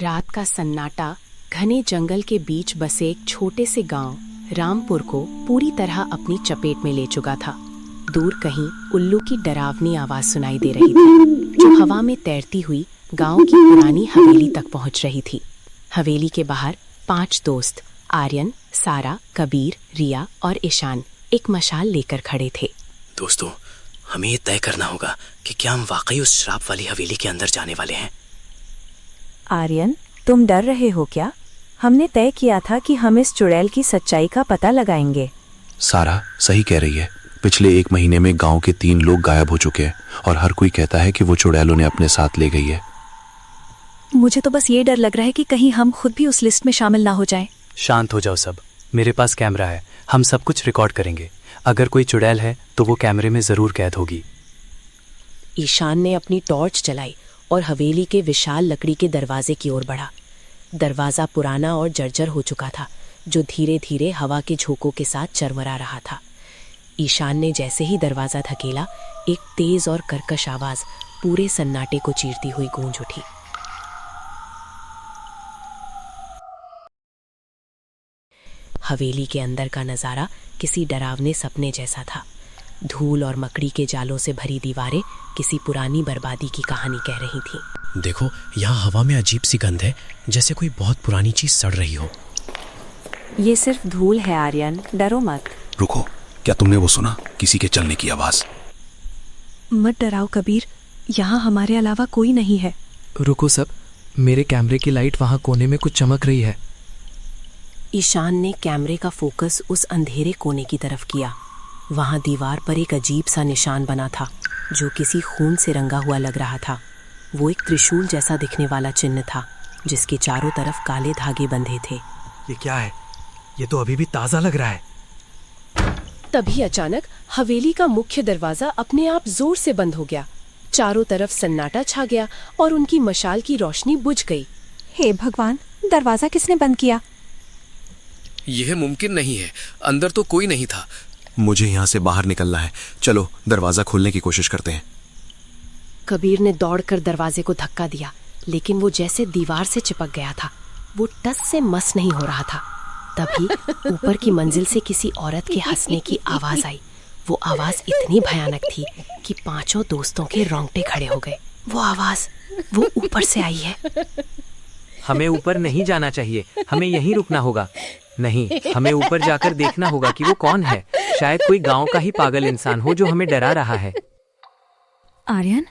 रात का सन्नाटा घने जंगल के बीच बसे एक छोटे से गांव रामपुर को पूरी तरह अपनी चपेट में ले चुका था। दूर कहीं उल्लू की डरावनी आवाज सुनाई दे रही थी, जो हवा में तैरती हुई गांव की पुरानी हवेली तक पहुंच रही थी। हवेली के बाहर 5 दोस्त आर्यन, सारा, कबीर, रिया और ईशान एक मशाल लेकर खड़े थे। दोस्तों, हमें ये तय करना होगा कि क्या हम वाकई उस श्राप वाली हवेली के अंदर जाने वाले हैं। आर्यन, तुम डर रहे हो क्या? हमने तय किया था कि हम इस चुड़ैल की सच्चाई का पता लगाएंगे। सारा सही कह रही है। पिछले 1 महीने में गांव के 3 लोग गायब हो चुके हैं और हर कोई कहता है कि वो चुड़ैल उन्हें अपने साथ ले गई है। मुझे तो बस ये डर लग रहा है कि कहीं हम खुद भी उस लिस्ट में शामिल ना हो जाएं। शांत हो जाओ सब, मेरे पास कैमरा है, हम सब कुछ रिकॉर्ड करेंगे। अगर कोई चुड़ैल है तो वो कैमरे में जरूर कैद होगी। ईशान ने अपनी टॉर्च जलाई और हवेली के विशाल लकड़ी के दरवाजे की ओर बढ़ा। दरवाजा पुराना और जर्जर हो चुका था, जो धीरे धीरे हवा के झोंकों के साथ चरमरा रहा था। ईशान ने जैसे ही दरवाजा धकेला, एक तेज और कर्कश आवाज पूरे सन्नाटे को चीरती हुई गूंज उठी। हवेली के अंदर का नजारा किसी डरावने सपने जैसा था। धूल और मकड़ी के जालों से भरी दीवारें किसी पुरानी बर्बादी की कहानी कह रही थीं। देखो, यहाँ हवा में अजीब सी गंध है, जैसे कोई बहुत पुरानी चीज सड़ रही हो। ये सिर्फ धूल है आर्यन, डरो मत। रुको, क्या तुमने वो सुना? किसी के चलने की आवाज। मत डराओ कबीर, यहाँ हमारे अलावा कोई नहीं है। रुको सब, मेरे कैमरे की लाइट वहाँ कोने में कुछ चमक रही है। ईशान ने कैमरे का फोकस उस अंधेरे कोने की तरफ किया। वहां दीवार पर एक अजीब सा निशान बना था, जो किसी खून से रंगा हुआ लग रहा था। वो एक त्रिशूल जैसा दिखने वाला चिन्ह था, जिसके चारों तरफ काले धागे बंधे थे। ये क्या है? ये तो अभी भी ताजा लग रहा है। तभी अचानक हवेली का मुख्य दरवाजा अपने आप जोर से बंद हो गया। चारों तरफ सन्नाटा छा गया और उनकी मशाल की रोशनी बुझ गई। हे भगवान, दरवाजा किसने बंद किया? यह मुमकिन नहीं है, अंदर तो कोई नहीं था। मुझे यहाँ से बाहर निकलना है। चलो दरवाजा खोलने की कोशिश करते हैं। कबीर ने दौड़कर दरवाजे को धक्का दिया, लेकिन वो जैसे दीवार से चिपक गया था। वो टस से मस नहीं हो रहा था। तभी ऊपर की मंजिल से किसी औरत के हंसने की आवाज आई। वो आवाज इतनी भयानक थी कि 5 दोस्तों के रोंगटे खड़े हो गए। वो आवाज वो ऊपर से आई है। हमें ऊपर नहीं जाना चाहिए, हमें यहीं रुकना होगा। नहीं, हमें ऊपर जाकर देखना होगा कि वो कौन है। शायद कोई गांव का ही पागल इंसान हो जो हमें डरा रहा है। आर्यन,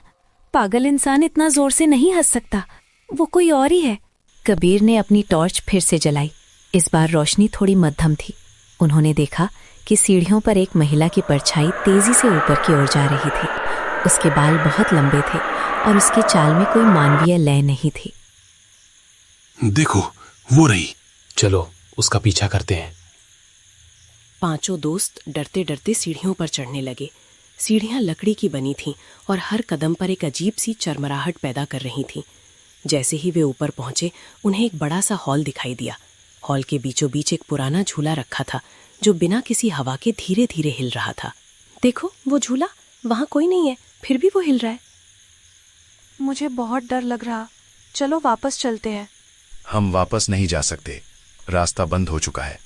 पागल इंसान इतना जोर से नहीं हंस सकता, वो कोई और ही है। कबीर ने अपनी टॉर्च फिर से जलाई। इस बार रोशनी थोड़ी मध्यम थी। उन्होंने देखा कि सीढ़ियों पर एक महिला की परछाई तेजी से ऊपर की ओर जा रही थी। उसके बाल बहुत लंबे थे और उसकी चाल में कोई मानवीय लय नहीं थी। देखो, वो रही। चलो उसका पीछा करते हैं। 5 दोस्त डरते डरते सीढ़ियों पर चढ़ने लगे। सीढ़ियां लकड़ी की बनी थीं और हर कदम पर एक अजीब सी चरमराहट पैदा कर रही थीं। जैसे ही वे ऊपर पहुंचे, उन्हें एक बड़ा सा हॉल दिखाई दिया। हॉल के बीचों बीच एक पुराना झूला रखा था, जो बिना किसी हवा के धीरे धीरे हिल रहा था। देखो, वो झूला, वहां कोई नहीं है, फिर भी वो हिल रहा है। मुझे बहुत डर लग रहा, चलो वापस चलते हैं। हम वापस नहीं जा सकते, रास्ता बंद हो चुका है।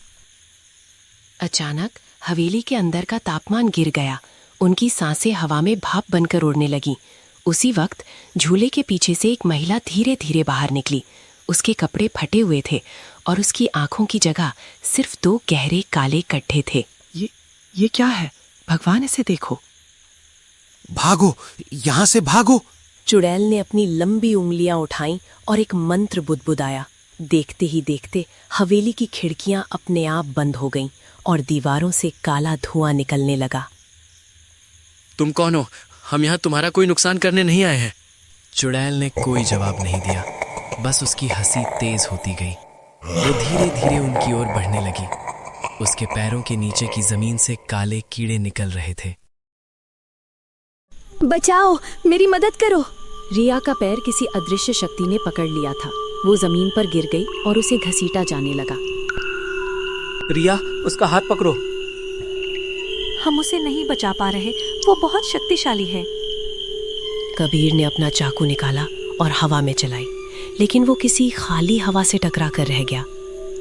अचानक हवेली के अंदर का तापमान गिर गया। उनकी सांसें हवा में भाप बनकर उड़ने लगीं। उसी वक्त झूले के पीछे से एक महिला धीरे धीरे बाहर निकली। उसके कपड़े फटे हुए थे और उसकी आंखों की जगह सिर्फ 2 गहरे काले गड्ढे थे। ये क्या है? भगवान, इसे देखो। भागो, यहाँ से भागो। चुड़ैल ने अपनी लंबी उंगलियां उठाईं और एक मंत्र बुदबुदाया। देखते ही देखते हवेली की खिड़कियां अपने आप बंद हो गईं और दीवारों से काला धुआं निकलने लगा। तुम कौन हो? हम यहाँ तुम्हारा कोई नुकसान करने नहीं आए हैं। चुड़ैल ने कोई जवाब नहीं दिया, बस उसकी हंसी तेज होती गई। वो धीरे धीरे उनकी ओर बढ़ने लगी। उसके पैरों के नीचे की जमीन से काले कीड़े निकल रहे थे। बचाओ, मेरी मदद करो। रिया का पैर किसी अदृश्य शक्ति ने पकड़ लिया था। वो जमीन पर गिर गई और उसे घसीटा जाने लगा। रिया, उसका हाथ पकड़ो। हम उसे नहीं बचा पा रहे, वो बहुत शक्तिशाली है। कबीर ने अपना चाकू निकाला और हवा में चलाई, लेकिन वो किसी खाली हवा से टकरा कर रह गया।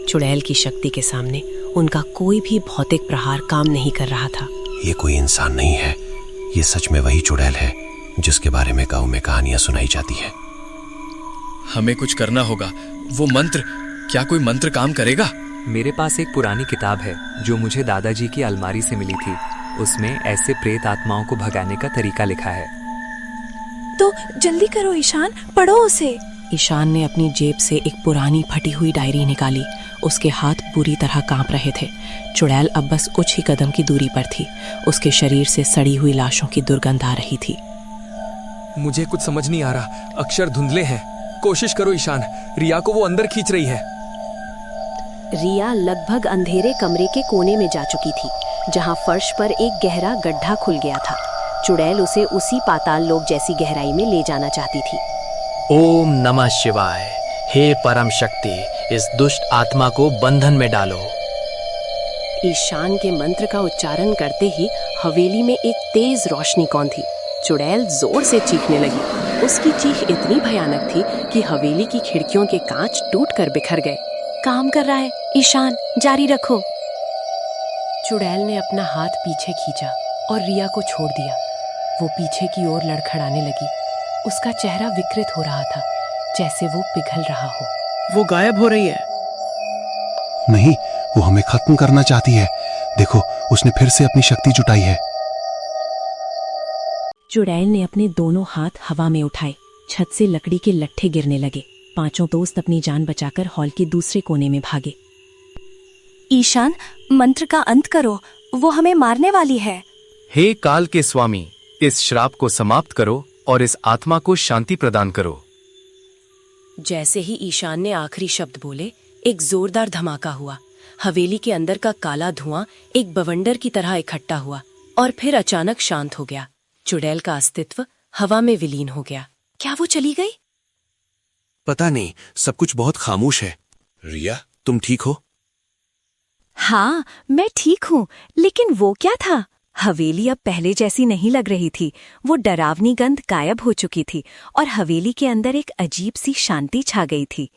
चुड़ैल की शक्ति के सामने उनका कोई भी भौतिक प्रहार काम नहीं कर रहा था। ये कोई इंसान नहीं है, ये सच में वही चुड़ैल है जिसके बारे में गांव में कहानियां सुनाई जाती है। हमें कुछ करना होगा। वो मंत्र, क्या कोई मंत्र काम करेगा? मेरे पास एक पुरानी किताब है जो मुझे दादाजी की अलमारी से मिली थी। उसमें ऐसे प्रेत आत्माओं को भगाने का तरीका लिखा है। तो जल्दी करो ईशान, पढ़ो उसे। ईशान ने अपनी जेब से एक पुरानी फटी हुई डायरी निकाली। उसके हाथ पूरी तरह कांप रहे थे। चुड़ैल अब बस कुछ ही कदम की दूरी पर थी। उसके शरीर से सड़ी हुई लाशों की दुर्गंध आ रही थी। मुझे कुछ समझ नहीं आ रहा, अक्षर धुंधले हैं। कोशिश करो ईशान, रिया को वो अंदर खींच रही है। रिया लगभग अंधेरे कमरे के कोने में जा चुकी थी, जहां फर्श पर एक गहरा गड्ढा खुल गया था। चुड़ैल उसे उसी पाताल लोक जैसी गहराई में ले जाना चाहती थी। ओम नमः शिवाय। हे परम शक्ति, इस दुष्ट आत्मा को बंधन में डालो। ईशान के मंत्र का उच्चारण करते ही हवेली में एक तेज रोशनी कौन थी। चुड़ैल जोर से चीखने लगी। उसकी चीख इतनी भयानक थी कि हवेली की खिड़कियों के कांच टूटकर बिखर गए। काम कर रहा है ईशान, जारी रखो। चुड़ैल ने अपना हाथ पीछे खींचा और रिया को छोड़ दिया। वो पीछे की ओर लड़खड़ाने लगी। उसका चेहरा विकृत हो रहा था, जैसे वो पिघल रहा हो। वो गायब हो रही है। नहीं, वो हमें खत्म करना चाहती है। देखो, उसने फिर से अपनी शक्ति जुटाई है। चुड़ैल ने अपने दोनों हाथ हवा में उठाए। छत से लकड़ी के लट्ठे गिरने लगे। पांचों दोस्त अपनी जान बचाकर हॉल के दूसरे कोने में भागे। ईशान, मंत्र का अंत करो, वो हमें मारने वाली है। हे काल के स्वामी, इस श्राप को समाप्त करो और इस आत्मा को शांति प्रदान करो। जैसे ही ईशान ने आखिरी शब्द बोले, एक जोरदार धमाका हुआ। हवेली के अंदर का काला धुआं एक बवंडर की तरह इकट्ठा हुआ और फिर अचानक शांत हो गया। चुड़ैल का अस्तित्व हवा में विलीन हो गया। क्या वो चली गई? पता नहीं, सब कुछ बहुत खामोश है। रिया, तुम ठीक हो? हाँ, मैं ठीक हूँ, लेकिन वो क्या था? हवेली अब पहले जैसी नहीं लग रही थी। वो डरावनी गंध गायब हो चुकी थी और हवेली के अंदर एक अजीब सी शांति छा गई थी।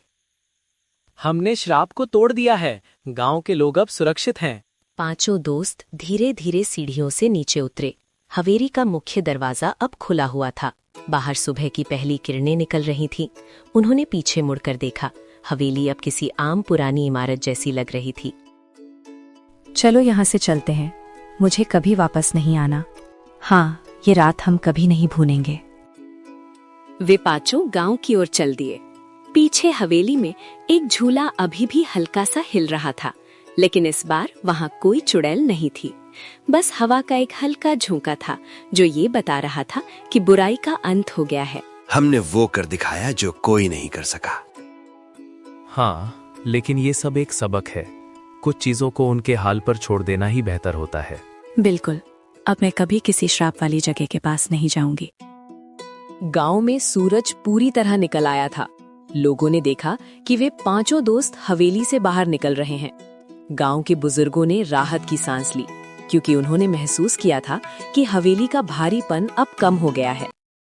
हमने श्राप को तोड़ दिया है। गांव के लोग अब सुरक्षित हैं। पांचों दोस्त धीरे धीरे सीढ़ियों से नीचे उतरे। हवेली का मुख्य दरवाजा अब खुला हुआ था। बाहर सुबह की पहली किरणें निकल रही थीं। उन्होंने पीछे मुड़कर देखा। हवेली अब किसी आम पुरानी इमारत जैसी लग रही थी। चलो यहाँ से चलते हैं, मुझे कभी वापस नहीं आना। हाँ, ये रात हम कभी नहीं भूलेंगे। वे पांचों गांव की ओर चल दिए। पीछे हवेली में एक झूला अभी भी हल्का सा हिल रहा था, लेकिन इस बार वहां कोई चुड़ैल नहीं थी। बस हवा का एक हल्का झोंका था जो ये बता रहा था कि बुराई का अंत हो गया है। हमने वो कर दिखाया जो कोई नहीं कर सका। हाँ, लेकिन ये सब एक सबक है। कुछ चीजों को उनके हाल पर छोड़ देना ही बेहतर होता है। बिल्कुल, अब मैं कभी किसी श्राप वाली जगह के पास नहीं जाऊंगी। गांव में सूरज पूरी तरह निकल आया था। लोगों ने देखा कि वे पांचों दोस्त हवेली से बाहर निकल रहे हैं। गांव के बुजुर्गों ने राहत की सांस ली, क्योंकि उन्होंने महसूस किया था कि हवेली का भारीपन अब कम हो गया है।